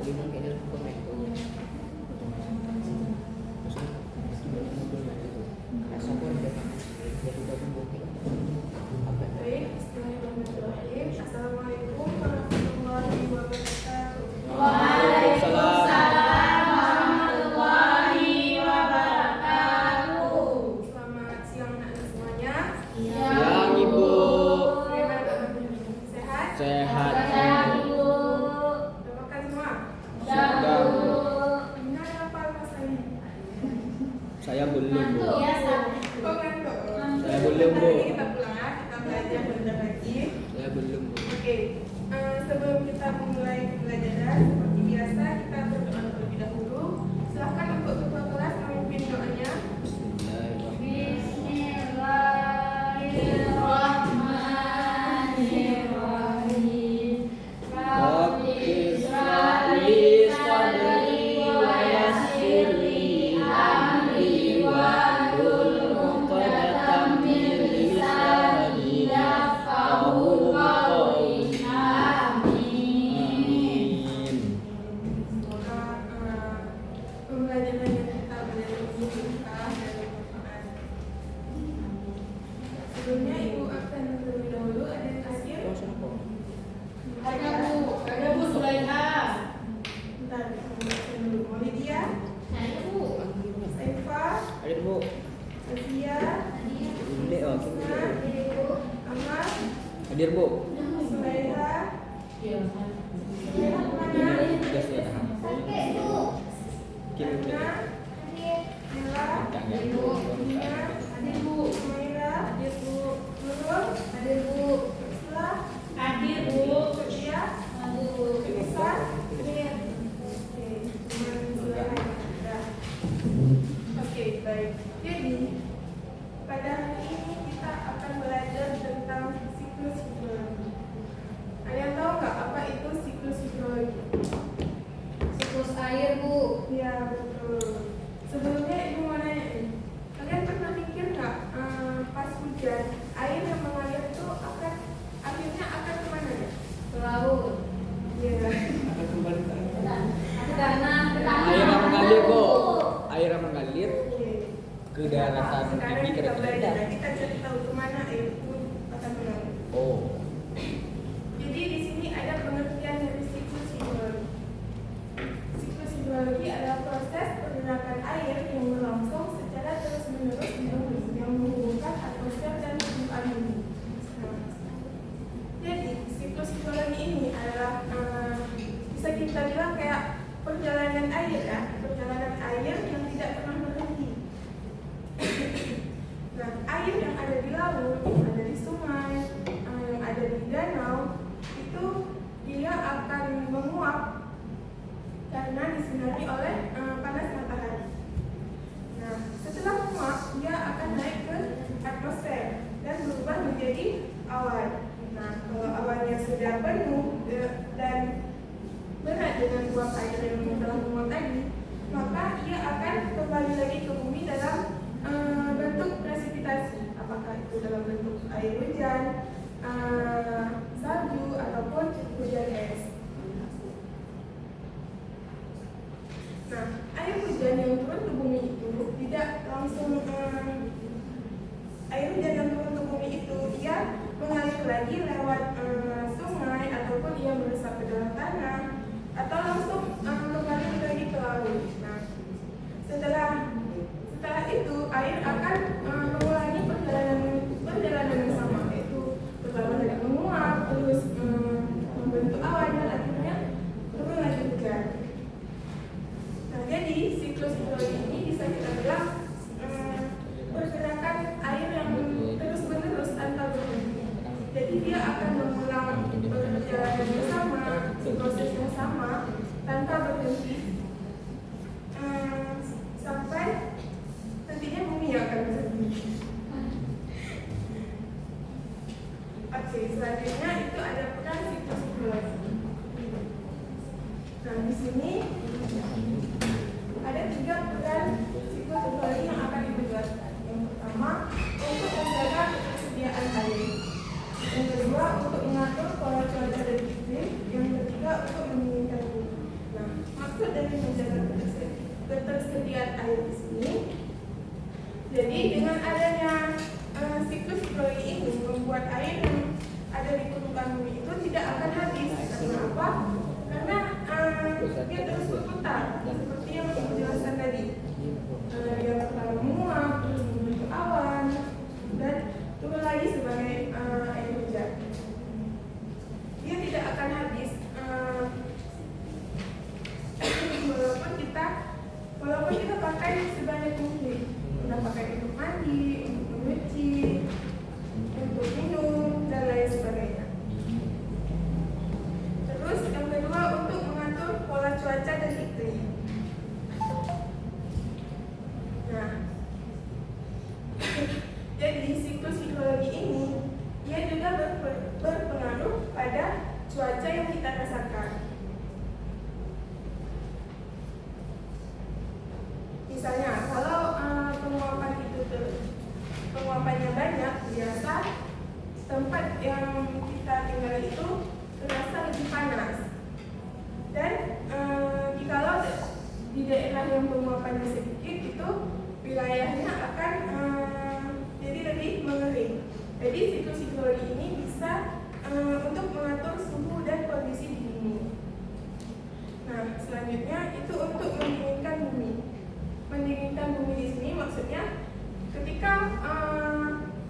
lima kayaknya hukum itu. Assalamualaikum warahmatullahi wabarakatuh. Waalaikumsalam warahmatullahi wabarakatuh. Selamat siang anak-anak semuanya. Siang Ibu. Bagaimana kabarnya? Sehat? Sehat. Ibu. Udah makan semua? Sudah. Benar apa rasanya? Saya belum Bu. Kok ngantuk? Saya belum, Bu. Hari ini kita pulang ya, kita belajar bentar lagi. Saya belum Bu. Oke, sebelum kita memulai pembelajaran, seperti biasa kita berdoa terlebih dahulu. Silahkan untuk ketua kelas memimpin doanya. Bismillahirrahmanirrahim. Rabbi isra'li sadri wa yassirli amri wahlul 'uqdatam min lisani yafqahu qawli. Amin. Semoga pembelajaran yang kita belajar ini berkah dan bermanfaat. Sebelumnya Ibu akan terlebih dahulu ada yang kasih. Ada Bu Sulaiha. Bentar, kita dulu. Maulidia, Ada Bu. Saifa, Ada Bu. Azia, Ini oh, Husna, Amal, hadir Bu. Sulaiha, Sulaiha kemana? Sudah saya. Adna, Nela, Dina, Sumaira, Nurul, Isla, Sofia, Isa, Oke, baik. Jadi pada hari ini kita akan belajar tentang siklus hidrologi. Ada yang tahu nggak apa itu siklus hidrologi? Siklus air Bu. Ya betul. Sebelumnya Ibu mau nanya nih, kalian pernah mikir nggak pas hujan air yang mengalir itu akhirnya akan kemana ya? Ke laut. Iya. Akan kembali ke Tanah. air yang mengalir Bu. Air yang mengalir Oke. ke daratan Sekarang tinggi ke kita daratan belajar, rendah. kita cari tahu kemana air itu akan mengalir. Oh. Jadi di sini ada pengertian dari siklus hidrologi. Siklus hidrologi adalah proses pergerakan air yang berlangsung secara terus-menerus di bumi yang menghubungkan atmosfer dan permukaan bumi. Nah, jadi siklus hidrologi ini adalah bisa kita bilang kayak perjalanan air ya, perjalanan air yang tidak pernah berhenti. Nah, air yang ada di laut, yang ada di sungai, yang ada di danau, itu dia akan menguap karena disinari oleh panas matahari. Nah, setelah menguap, dia akan naik ke atmosfer dan berubah menjadi awan. Nah, kalau awannya sudah penuh dan berat dengan uap air yang telah menguap tadi, maka ia akan kembali lagi ke bumi dalam bentuk presipitasi, apakah itu dalam bentuk air hujan, salju, ataupun hujan es. Nah, air hujan yang turun ke bumi itu tidak langsung air hujan yang turun ke bumi itu ia mengalir lagi lewat sungai ataupun ia meresap ke dalam tanah atau langsung kembali lagi ke laut. Nah, setelah itu air akan mengulangi perjalanan yang sama, yaitu pertama dari menguap, terus membentuk awan dan akhirnya turun lagi hujan. Nah, jadi siklus hidrologi ini bisa kita bilang pergerakan air yang terus-menerus tanpa berhenti. Jadi dia akan mengulang perjalanan yang sama, proses yang sama tanpa berhenti sampai nantinya bumi akan berhenti. Oke, selanjutnya itu ada peran siklus hidrologi. Nah, di sini ada 3 peran siklus hidrologi yang akan dijelaskan. Yang pertama, untuk menjaga ketersediaan air. Yang kedua, untuk mengatur pola cuaca dan iklim. Yang ketiga, untuk mendinginkan bumi. Nah, Jadi dengan adanya siklus hidrologi ini membuat air yang ada di permukaan bumi itu tidak akan habis. Karena apa? Karena dia terus berputar seperti yang ibu jelaskan tadi. Dia bakal menguap, terus membentuk awan, dan turun lagi sebagai air hujan. Dia tidak akan habis walaupun kita pakai sebanyak mungkin. Kita pakai untuk mandi, untuk mencuci, untuk minum, dan lain sebagainya. Terus yang kedua, untuk mengatur pola cuaca dan iklim. Nah, jadi siklus hidrologi ini ia juga berpengaruh pada cuaca yang kita rasakan. Misalnya, kalau penguapannya banyak, biasa tempat yang kita tinggal itu terasa lebih panas. Dan jikalau di daerah yang penguapannya sedikit, itu wilayahnya akan jadi lebih mengering. Jadi siklus hidrologi ini bisa untuk mengatur suhu dan kondisi di bumi. Nah, selanjutnya itu untuk mendinginkan bumi. Mendinginkan bumi di sini maksudnya ketika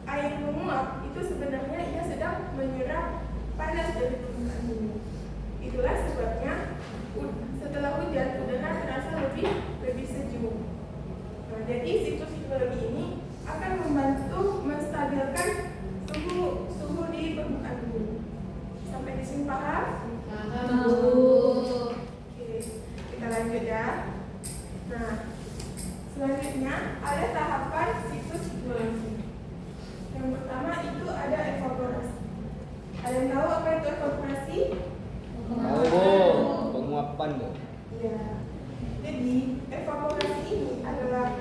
air menguap itu sebenarnya ia sedang menyerap panas dari permukaan bumi. Itulah sebabnya setelah hujan udara terasa lebih sejuk. Nah, jadi siklus hidrologi ini akan membantu menstabilkan suhu di permukaan bumi. Sampai di sini paham? Paham. Oke, kita lanjut ya. Nah, selanjutnya ada tahapan siklus hidrologi. Yang pertama itu ada evaporasi. Ada yang tahu apa itu evaporasi? Penguapan tuh. Iya. Jadi evaporasi ini adalah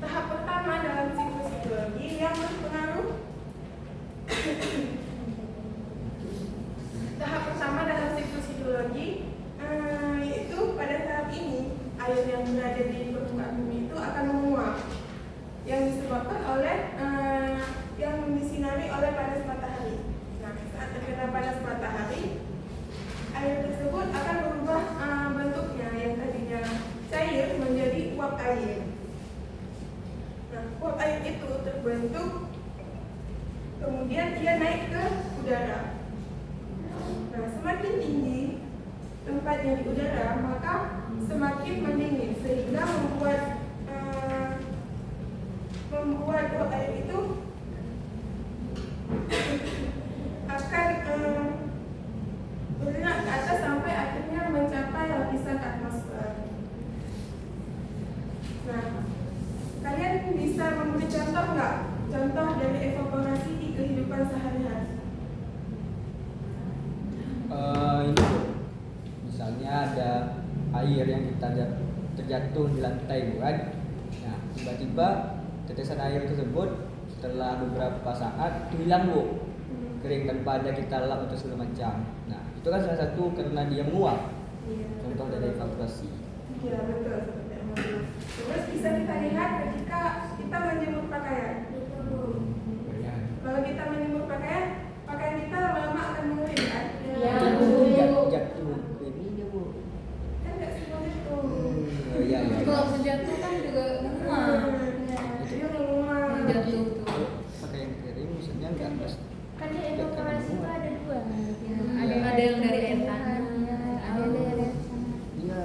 tahap pertama dalam siklus hidrologi yang berpengaruh. Tahap pertama dalam siklus hidrologi yaitu pada tahap ini air yang berada di permukaan bumi itu akan menguap yang disebabkan oleh yang disinari oleh panas matahari. Nah, saat terkena panas matahari, air tersebut akan berubah bentuknya yang tadinya cair menjadi uap air. Nah, uap air itu terbentuk, kemudian ia naik ke udara. Nah, semakin tinggi tempatnya di udara, maka semakin mendingin sehingga membuat uap air itu akan bergerak ke atas sampai akhirnya mencapai lapisan atmosfer. Nah, kalian bisa memberi contoh nggak? Contoh dari evaporasi di kehidupan sehari-hari. Ini tuh, misalnya ada air yang terjatuh di lantai bukan? Nah, tiba-tiba tetesan air tersebut setelah beberapa saat itu hilang bu, kering tanpa ada kita lap atau segala macam. Nah, itu kan salah satu karena dia menguap. Iya, Contoh dari evaporasi. Iya, betul seperti yang mau. Terus bisa kita lihat ketika kita menjemur pakaian. Kalau kita menjemur pakaian kita lama-lama akan mengering kan? Ya. Jatuh ini dia bu. Kan nggak semuanya itu. Iya. Kalau menjatuh kan juga menguap. Dia menguap. Menjatuh tuh. Pakai yang kering misalnya nggak pas. Kan di evaporasi itu ada dua. Ada yang dari air tanah. Ada yang dari air tanah. Iya.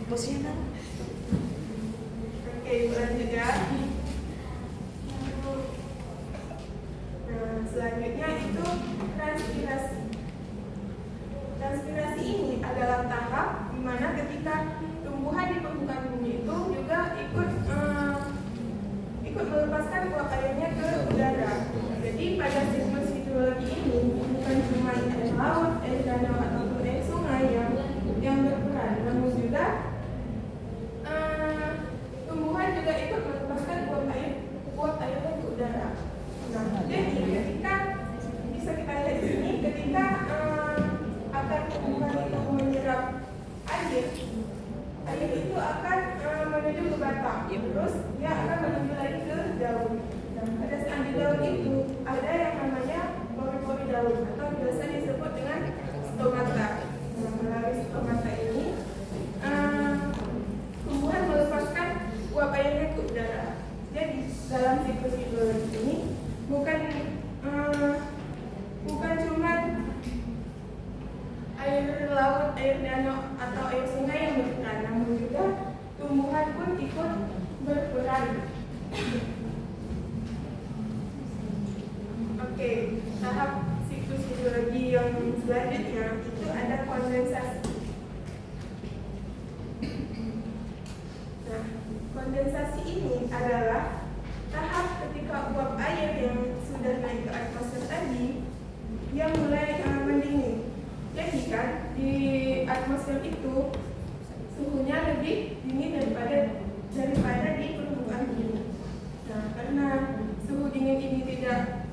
Posisional. Oke, lanjut ya. Nah, selanjutnya itu transpirasi. Transpirasi ini adalah tahap di mana ketika tumbuhan di permukaan bumi itu juga ikut melepaskan uap airnya ke udara. Jadi pada siklus hidrologi ini bukan cuma air laut, air danau ataupun air sungai yang berperan, namun juga tumbuhan juga ikut melepaskan uap airnya ke udara. Nah, jadi ketika bisa kita lihat di sini, ketika akar tumbuhan itu menyerap air, air itu akan menuju ke batang, terus dia akan menuju lagi ke daun. Nah, pada saat di daun itu ada yang namanya pori-pori daun atau biasa disebut dengan stomata. Nah, melalui stomata ini tumbuhan melepaskan uap airnya ke udara. Jadi dalam siklus hidrologi ini bukan cuma air laut, air danau atau air sungai yang berperan, namun juga tumbuhan pun ikut berperan. Oke, tahap siklus hidrologi yang selanjutnya itu ada kondensasi. Nah, kondensasi ini adalah tahap ketika uap air yang sudah naik ke atmosfer tadi yang mulai mendingin. Jadi kan di atmosfer itu suhunya lebih dingin daripada di permukaan bumi. Nah, karena suhu dingin ini tidak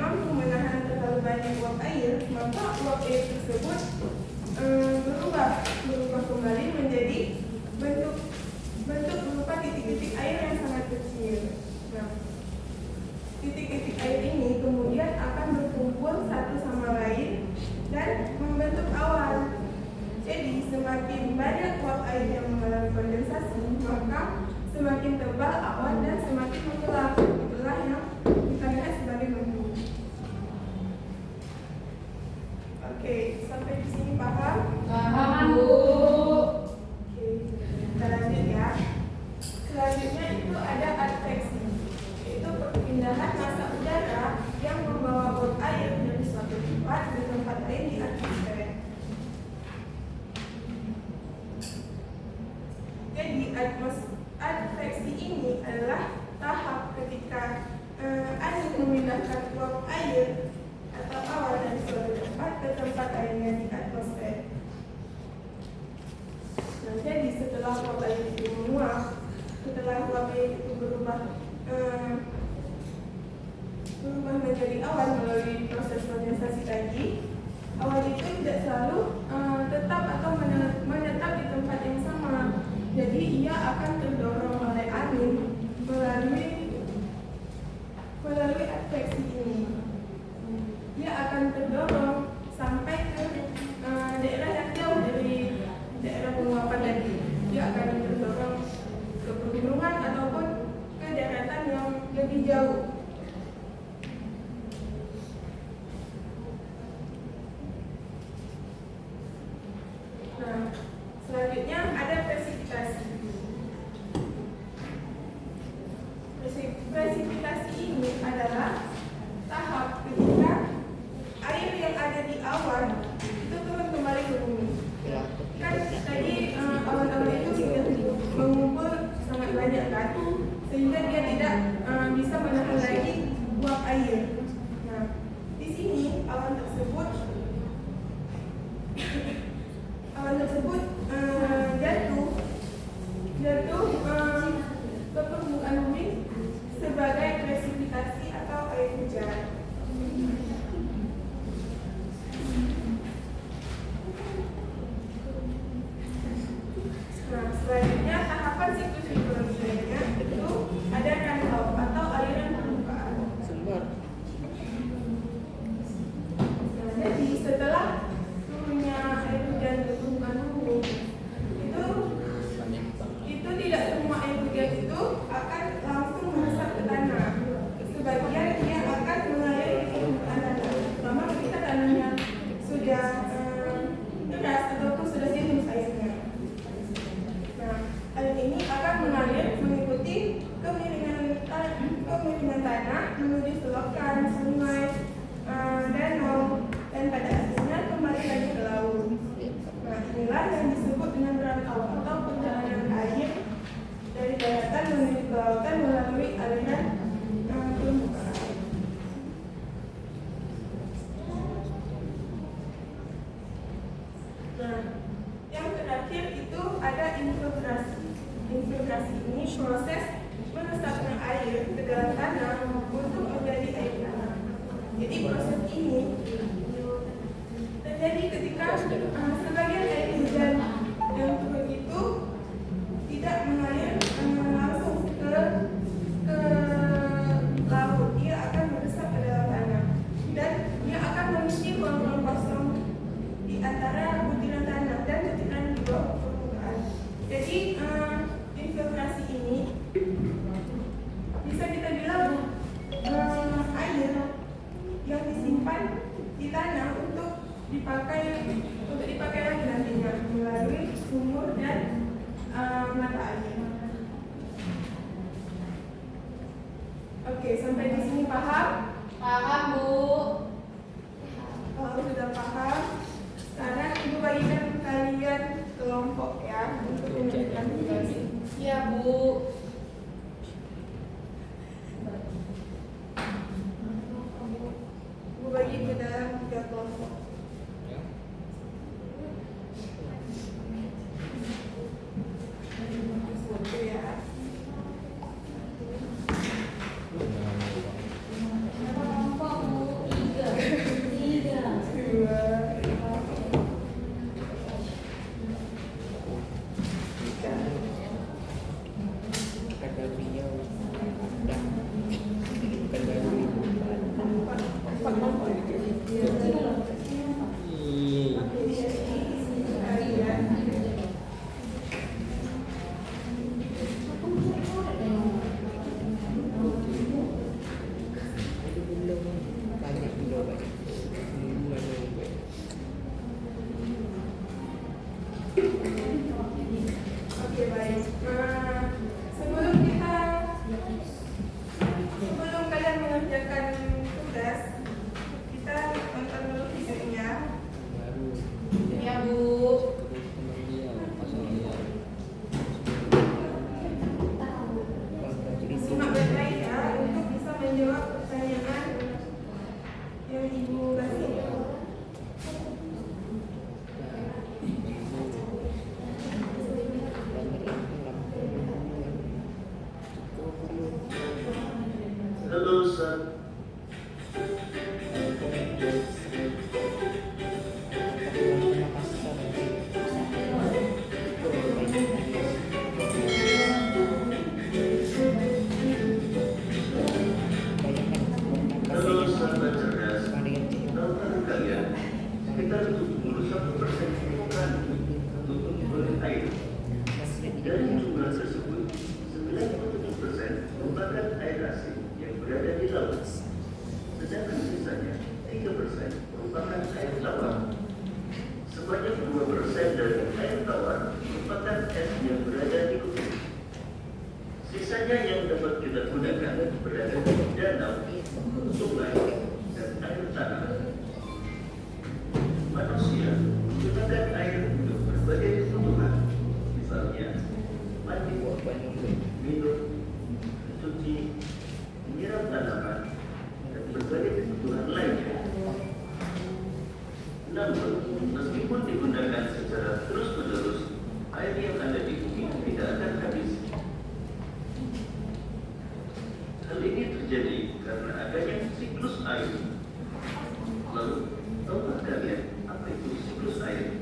mampu menahan terlalu banyak uap air, maka uap air tersebut berubah kembali menjadi bentuk berupa titik-titik air yang sangat kecil. Nah, titik-titik air ini kemudian akan berkumpul satu sama lain dan membentuk awan. Jadi semakin banyak uap air yang mengalami kondensasi, maka semakin tebal awan dan semakin menggelap. Itulah yang kita lihat sebagai mendung. Oke, sampai di sini paham? Paham, Bu. Oke, kita lanjut ya. Selanjutnya itu ada adveksi, yaitu perpindahan massa udara yang membawa uap air dari suatu tempat ke tempat lain di atmosfer. Jadi adveksi ini adalah tahap ketika angin memindahkan uap air atau awan dari suatu tempat ke tempat lainnya di atmosfer. Nah, jadi setelah uap air itu menguap, setelah uap air itu berubah menjadi awan melalui proses kondensasi tadi, awan itu tidak selalu tetap atau menetap di tempat yang sama. Jadi ia akan terdorong oleh angin melalui adveksi ini. Dia akan terdorong sampai ke daerah yang jauh dari daerah penguapan tadi. Dia akan terdorong ke pegunungan ataupun ke daratan yang lebih jauh. Nah, selanjutnya ada presipitasi. Presipitasi ini adalah tahap ketika air yang ada di awan itu turun kembali ke bumi. Kan tadi awan-awan itu sudah mengumpul sangat banyak kan, sehingga dia tidak bisa menahan lagi uap air. Nah, di sini awan tersebut jatuh ke permukaan bumi sebagai presipitasi atau air hujan. Nah, selanjutnya tahapan siklus hidrologi lainnya itu ada runoff atau aliran permukaan. Nah, jadi setelah turunnya air hujan ke permukaan bumi, itu tidak semua air hujan itu akan langsung meresap ke tanah. Sebagian dia akan mengalir di permukaan tanah, terutama ketika tanahnya sudah deras ataupun sudah jenuh airnya. Nah, air ini akan mengalir mengikuti kemiringan tanah menuju selokan, sungai, danau, dan pada akhirnya kembali lagi ke laut. Nah, inilah yang disebut dengan runoff atau perjalanan air dari daratan menuju ke lautan melalui aliran permukaan. Nah, yang terakhir itu ada infiltrasi. Infiltrasi ini proses meresapnya air ke dalam tanah untuk menjadi air tanah. Jadi proses ini terjadi ketika sebagian air hujan yang turun itu untuk menyampaikan tugas. Iya, Bu. Bu bagi ke dalam 3 kelompok. Ya. Satu ya. Kelompok Bu. 3. Dua. Tiga. Kata beliau dan kata Empat kelompok. Oke, baik. Sebelum kalian mengerjakan tugas, kita tonton dulu videonya. Iya, Bu. Simak baik-baik ya untuk bisa menjawab pertanyaan yang Ibu kasih. Halo, Ustaz. Halo, sahabat cerdas. Tahukah kalian, sekitar 71% permukaan tertutup oleh air. Dari jumlah tersebut, 97% merupakan air asin yang berada di laut. Sedangkan sisanya 3% merupakan air tawar. Sebanyak 2% dari air tawar merupakan es yang berada di kutub. Sisanya yang dapat kita gunakan berada di danau, sungai, dan air tanah. Manusia menggunakan air untuk berbagai kebutuhan, misalnya mandi, minum, mencuci, menyiram tanaman, dan berbagai kebutuhan lainnya. Namun, meskipun digunakan secara terus-menerus, air yang ada di bumi tidak akan habis. Hal ini terjadi karena adanya siklus air. Lalu, tahukah kalian apa itu siklus air?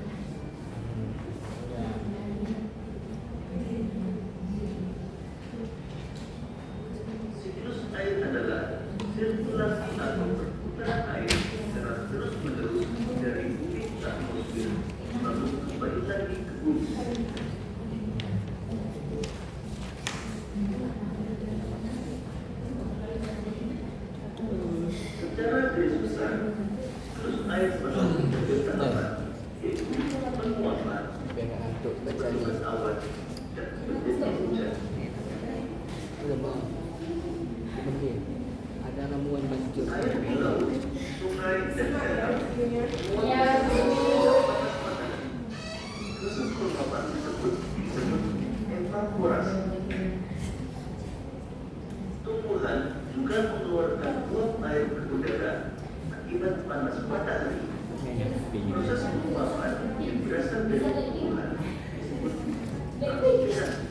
Siklus air adalah sirkulasi atau perputaran air secara terus-menerus dari bumi ke atmosfer, lalu kembali lagi ke bumi. Secara garis besar, siklus air berlaku pada tanaman, yaitu penguapan, pertumbuhan awan, dan terjadi hujan. Ada ramuan banjir. Air di laut, sungai, dan Simak ya danau videonya. Iya, Bu. proses penguapan tersebut disebut evaporasi. Tumbuhan juga mengeluarkan uap air ke udara akibat panas matahari. Proses penguapan yang berasal dari tumbuhan disebut transpirasi.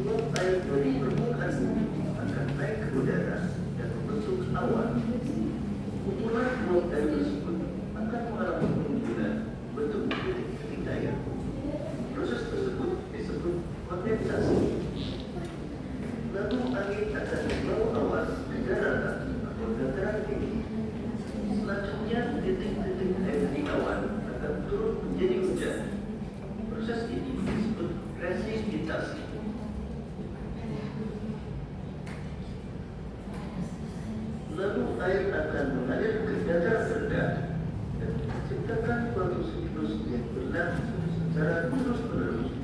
Uap air dari permukaan bumi akan naik ke udara dan membentuk awan. Kumpulan uap air tersebut akan mengalami pengujuran bentuk titik-titik air. Proses tersebut disebut kondensasi. Lalu angin akan membawa awan ke daratan atau dataran tinggi. Selanjutnya titik-titik air di awan akan turun menjadi hujan. Proses ini disebut presipitasi. Lalu air akan mengalir ke dataran rendah dan menciptakan suatu siklus yang berlangsung secara terus-menerus.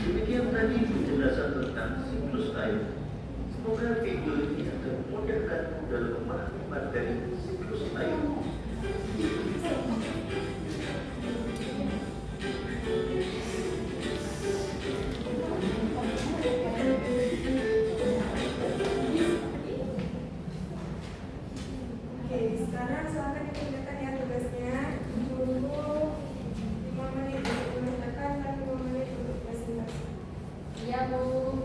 Demikian Demikian tadi penjelasan tentang siklus air. Semoga video ini akan memudahkanmu dalam memahami materi siklus air. Oke, sekarang silakan dikerjakan ya tugasnya. Tunggu 5 menit untuk mengerjakan dan 5 menit untuk presentasi. Iya Bu.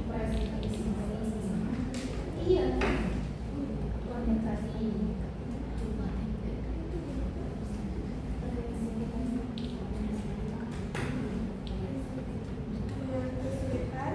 Ada yang kesulitan? Iya. Konsentrasi. Ada yang kesulitan?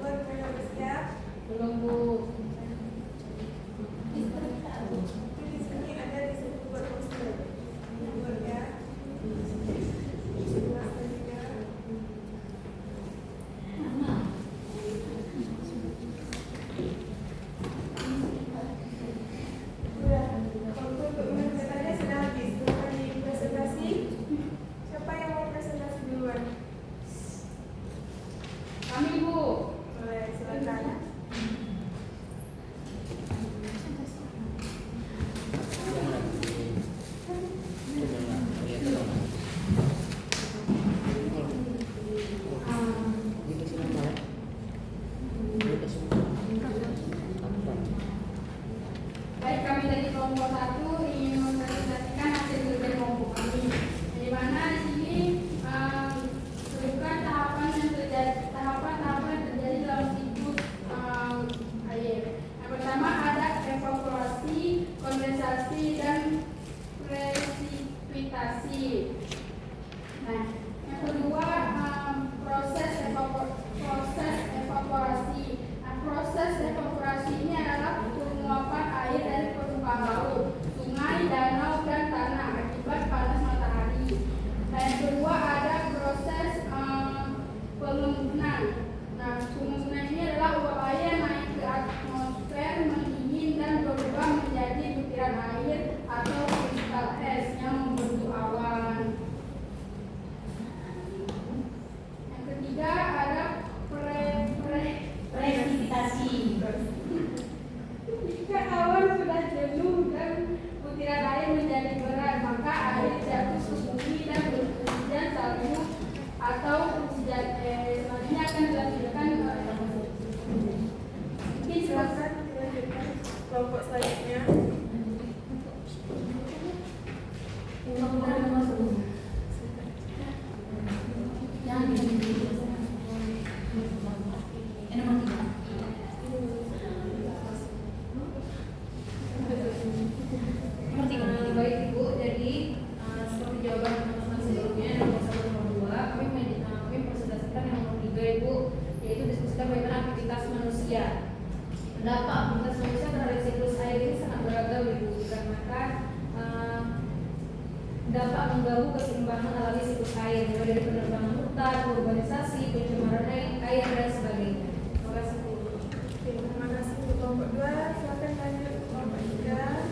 Buat yang siap. Belum Bu. Itu di sini ada di sini buat poster. Buat ya. Jelas juga. Udah. Waktu untuk mengerjakannya sudah habis. Silakan di presentasi. Siapa yang mau presentasi duluan? Kami Bu. Boleh, silakan. Baik, kami dari kelompok 1 ingin mempresentasikan hasil kerja kelompok kami. Di mana di sini bukan tahapan yang terjadi dalam siklus air. Yang pertama ada evaporasi, kondensasi, dan presipitasi. Nah, yang kedua proses evaporasi. Nah, proses evaporasi ini adalah penguapan air dari permukaan laut, sungai, danau, dan tanah akibat panas matahari. Dan yang kedua ada proses pengembunan. Nah, pengembunan ini adalah uap air naik ke atmosfer, mendingin, dan berubah menjadi butiran air atau kristal es yang membentuk awan. Yang ketiga ada presipitasi. Jika awan sudah jenuh dan butiran air menjadi berat, maka air jatuh ke bumi dan berhujan salju atau selanjutnya akan dilanjutkan mungkin Silakan dilanjutkan kelompok selanjutnya. Baik Ibu, jadi seperti jawaban teman-teman sebelumnya nomor 1 nomor 2 kami presentasikan yang nomor 3 Ibu, yaitu diskusikan bagaimana aktivitas manusia. Dampak aktivitas manusia terhadap siklus air ini sangat beragam Ibu, dikarenakan dapat mengganggu keseimbangan alami siklus air, mulai dari penerbangan hutan, urbanisasi, pencemaran air, dan sebagainya. Terima kasih Bu. Oke, terima kasih untuk kelompok 2. Silakan lanjut ke kelompok 3.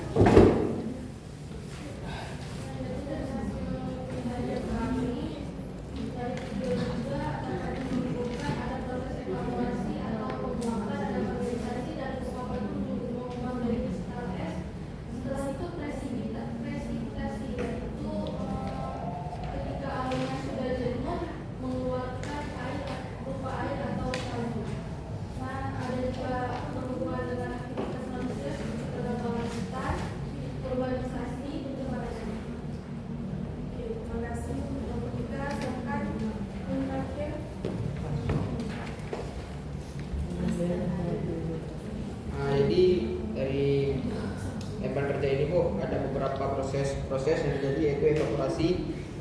Bu, ada beberapa proses yang terjadi, yaitu evaporasi,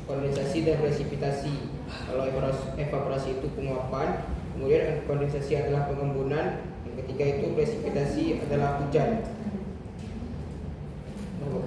kondensasi, dan presipitasi. Kalau evaporasi itu penguapan, kemudian kondensasi adalah pengembunan, yang ketiga itu presipitasi adalah hujan. Nah, Bu.